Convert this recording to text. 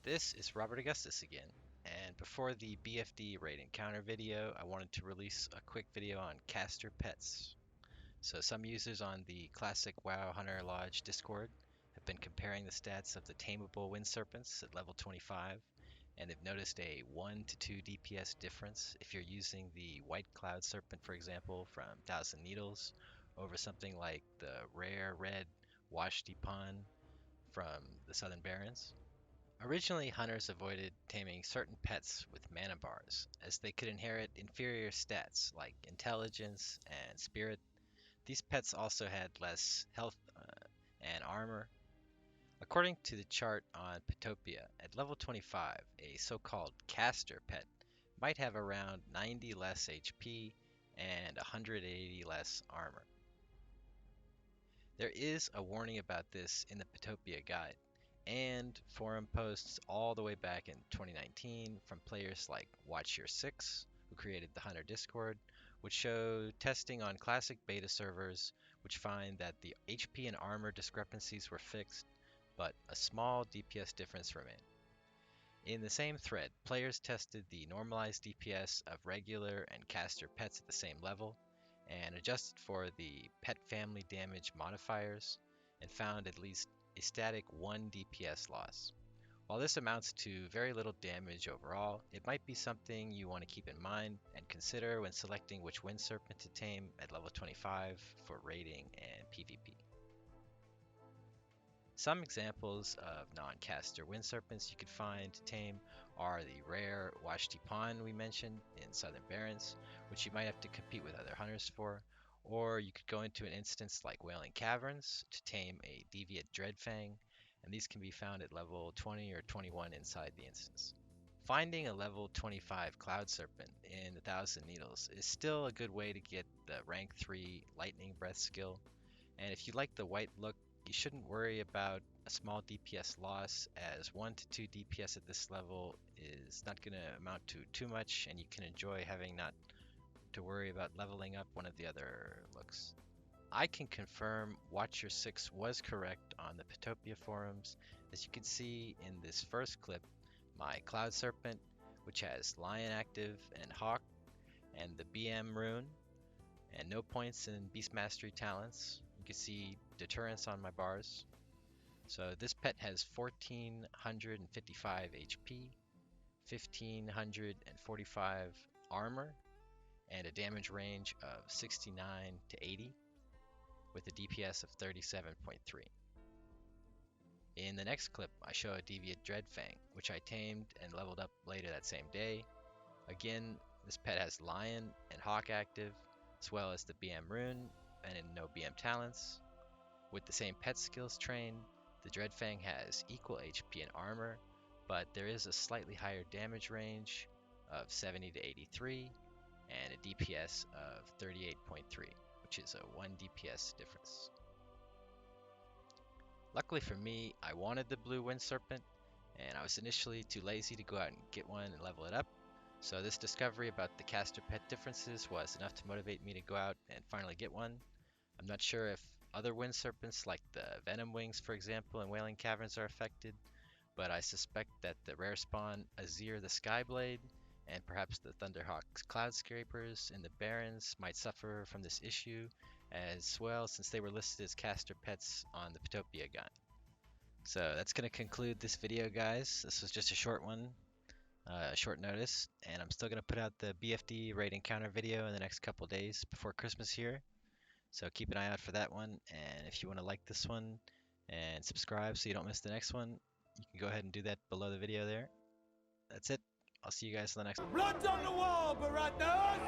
This is Robert Augustus again, and before the BFD raid encounter video, I wanted to release a quick video on caster pets. So some users on the classic WoW Hunter Lodge Discord have been comparing the stats of the Tameable Wind Serpents at level 25, and they've noticed a 1 to 2 DPS difference if you're using the White Cloud Serpent, for example, from Thousand Needles, over something like the rare red WatchYourSixx from the Southern Barrens. Originally, hunters avoided taming certain pets with mana bars, as they could inherit inferior stats like intelligence and spirit. These pets also had less health and armor. According to the chart on Petopia, at level 25, a so-called caster pet might have around 90 less HP and 180 less armor. There is a warning about this in the Petopia guide, and forum posts all the way back in 2019 from players like WatchYourSixx, who created the Hunter Discord, which show testing on classic beta servers, which find that the HP and armor discrepancies were fixed, but a small DPS difference remained. In the same thread, players tested the normalized DPS of regular and caster pets at the same level, and adjusted for the pet family damage modifiers, and found at least a static 1 DPS loss. While this amounts to very little damage overall, it might be something you want to keep in mind and consider when selecting which Wind Serpent to tame at level 25 for raiding and PvP. Some examples of non-caster Wind Serpents you could find to tame are the rare WatchYourSixx we mentioned in Southern Barrens, which you might have to compete with other hunters for, or you could go into an instance like Wailing Caverns to tame a Deviate Dreadfang, and these can be found at level 20 or 21 inside the instance. Finding a level 25 Cloud Serpent in the Thousand Needles is still a good way to get the rank 3 Lightning Breath skill, and if you like the white look, you shouldn't worry about a small DPS loss, as 1 to 2 DPS at this level is not going to amount to too much, and you can enjoy having not to worry about leveling up one of the other looks. I can confirm WatchYourSixx was correct on the Petopia forums. As you can see in this first clip, my Cloud Serpent, which has Lion active and Hawk, and the BM rune, and no points in Beast Mastery talents. You can see deterrence on my bars. So this pet has 1455 HP, 1545 armor, and a damage range of 69 to 80, with a DPS of 37.3. In the next clip, I show a Deviate Dreadfang, which I tamed and leveled up later that same day. Again, this pet has Lion and Hawk active, as well as the BM rune and no BM talents. With the same pet skills trained, the Dreadfang has equal HP and armor, but there is a slightly higher damage range of 70 to 83 and a DPS of 38.3, which is a 1 DPS difference. Luckily for me, I wanted the blue Wind Serpent, and I was initially too lazy to go out and get one and level it up. So this discovery about the caster pet differences was enough to motivate me to go out and finally get one. I'm not sure if other Wind Serpents like the Venom Wings, for example, and Wailing Caverns are affected, but I suspect that the rare spawn Azir the Skyblade and perhaps the Thunderhawk's Cloudscrapers in the Barrens might suffer from this issue as well, since they were listed as caster pets on the Petopia guide. So that's going to conclude this video, guys. This was just a short one. Short notice, and I'm still going to put out the BFD raid encounter video in the next couple days before Christmas here, so keep an eye out for that one. And if you want to like this one and subscribe so you don't miss the next one, you can go ahead and do that below the video there. That's it. I'll see you guys in the next one. Blood's on the wall, Baratheon!